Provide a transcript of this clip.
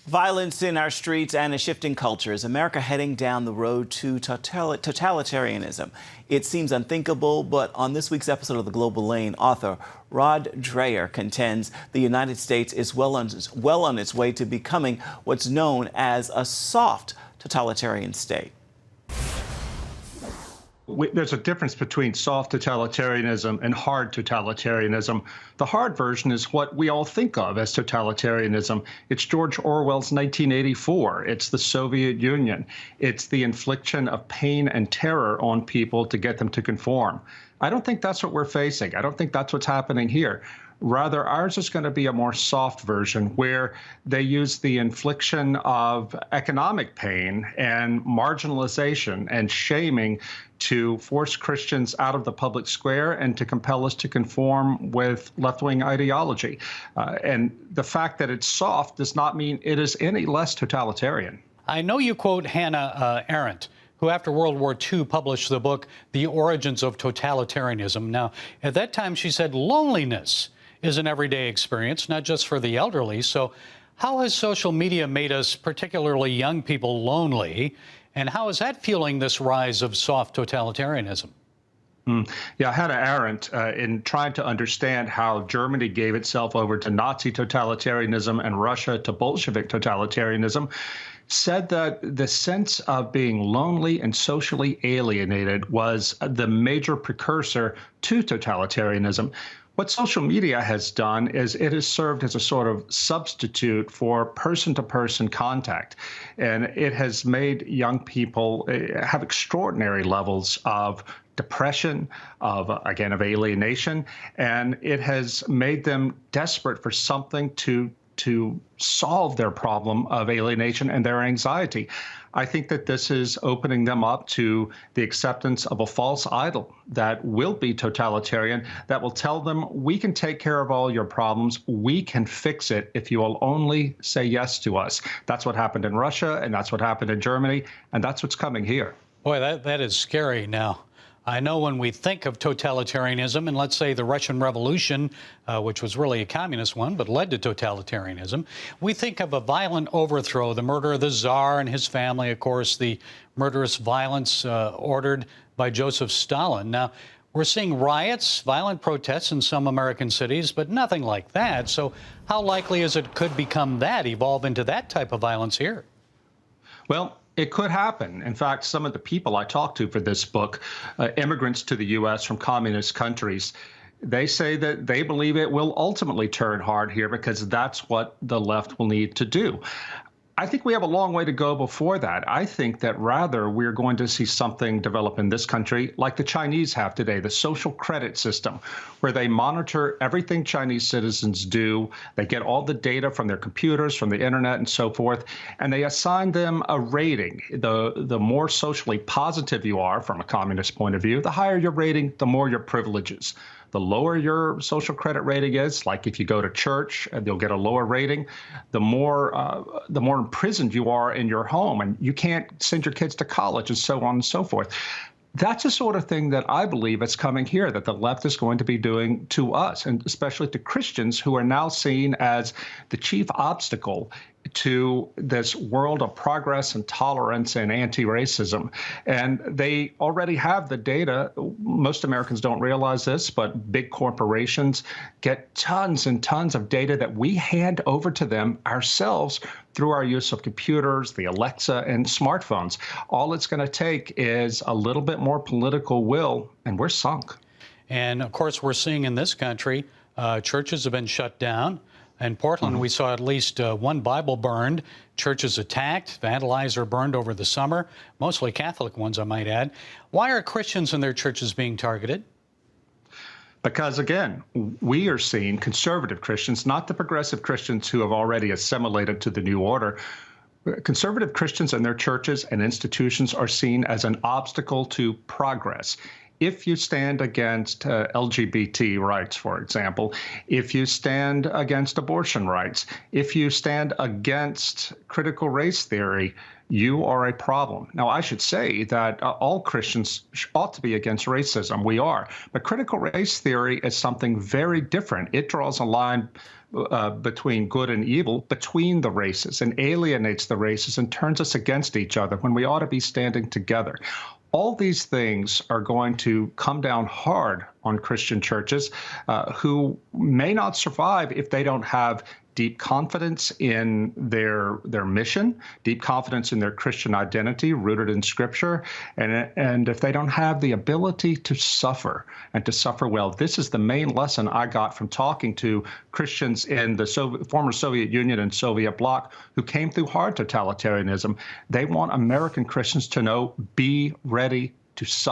Violence in our streets and a shifting culture. Is America heading down the road to totalitarianism? It seems unthinkable, but on this week's episode of The Global Lane, author Rod Dreher contends the United States is well on its way to becoming what's known as a soft totalitarian state. There's a difference between soft totalitarianism and hard totalitarianism. The hard version is what we all think of as totalitarianism. It's George Orwell's 1984. It's the Soviet Union. It's the infliction of pain and terror on people to get them to conform. I don't think that's what we're facing. I don't think that's what's happening here. Rather, ours is going to be a more soft version where they use the infliction of economic pain and marginalization and shaming to force Christians out of the public square and to compel us to conform with left-wing ideology. And the fact that it's soft does not mean it is any less totalitarian. I know you quote Hannah Arendt, who after World War II published the book, The Origins of Totalitarianism. Now, at that time, she said loneliness is an everyday experience, not just for the elderly. So how has social media made us, particularly young people, lonely? And how is that fueling this rise of soft totalitarianism? Yeah, Hannah Arendt, in trying to understand how Germany gave itself over to Nazi totalitarianism and Russia to Bolshevik totalitarianism, said that the sense of being lonely and socially alienated was the major precursor to totalitarianism. What social media has done is it has served as a sort of substitute for person-to-person contact. And it has made young people have extraordinary levels of depression, of alienation, and it has made them desperate for something to solve their problem of alienation and their anxiety. I think that this is opening them up to the acceptance of a false idol that will be totalitarian, that will tell them, we can take care of all your problems, we can fix it if you will only say yes to us. That's what happened in Russia, and that's what happened in Germany, and that's what's coming here. Boy, that is scary now. I know when we think of totalitarianism, and let's say the Russian Revolution, which was really a communist one, but led to totalitarianism, we think of a violent overthrow, the murder of the Tsar and his family, of course, the murderous violence ordered by Joseph Stalin. Now, we're seeing riots, violent protests in some American cities, but nothing like that. So how likely is it could become that, evolve into that type of violence here? Well, it could happen. In fact, some of the people I talked to for this book, immigrants to the U.S. from communist countries, they say that they believe it will ultimately turn hard here because that's what the left will need to do. I think we have a long way to go before that. I think that rather we're going to see something develop in this country like the Chinese have today, the social credit system, where they monitor everything Chinese citizens do. They get all the data from their computers, from the internet and so forth, and they assign them a rating. The more socially positive you are from a communist point of view, the higher your rating, the more your privileges. The lower your social credit rating is, like if you go to church, you'll get a lower rating. The more imprisoned you are in your home, and you can't send your kids to college, and so on and so forth. That's the sort of thing that I believe is coming here, that the left is going to be doing to us, and especially to Christians who are now seen as the chief obstacle to this world of progress and tolerance and anti-racism. And they already have the data. Most Americans don't realize this, but big corporations get tons and tons of data that we hand over to them ourselves through our use of computers, the Alexa, and smartphones. All it's going to take is a little bit more political will, and we're sunk. And of course, we're seeing in this country, churches have been shut down. In Portland, we saw at least one Bible burned, churches attacked, vandalized, or burned over the summer, mostly Catholic ones, I might add. Why are Christians and their churches being targeted? Because, again, we are seeing conservative Christians, not the progressive Christians who have already assimilated to the new order. Conservative Christians and their churches and institutions are seen as an obstacle to progress. If you stand against LGBT rights, for example, if you stand against abortion rights, if you stand against critical race theory, you are a problem. Now, I should say that all Christians ought to be against racism. We are. But critical race theory is something very different. It draws a line between good and evil, between the races, and alienates the races and turns us against each other when we ought to be standing together. All these things are going to come down hard on Christian churches who may not survive if they don't have deep confidence in their mission, deep confidence in their Christian identity rooted in Scripture, and if they don't have the ability to suffer and to suffer well. This is the main lesson I got from talking to Christians in the former Soviet Union and Soviet bloc who came through hard totalitarianism. They want American Christians to know, be ready to suffer.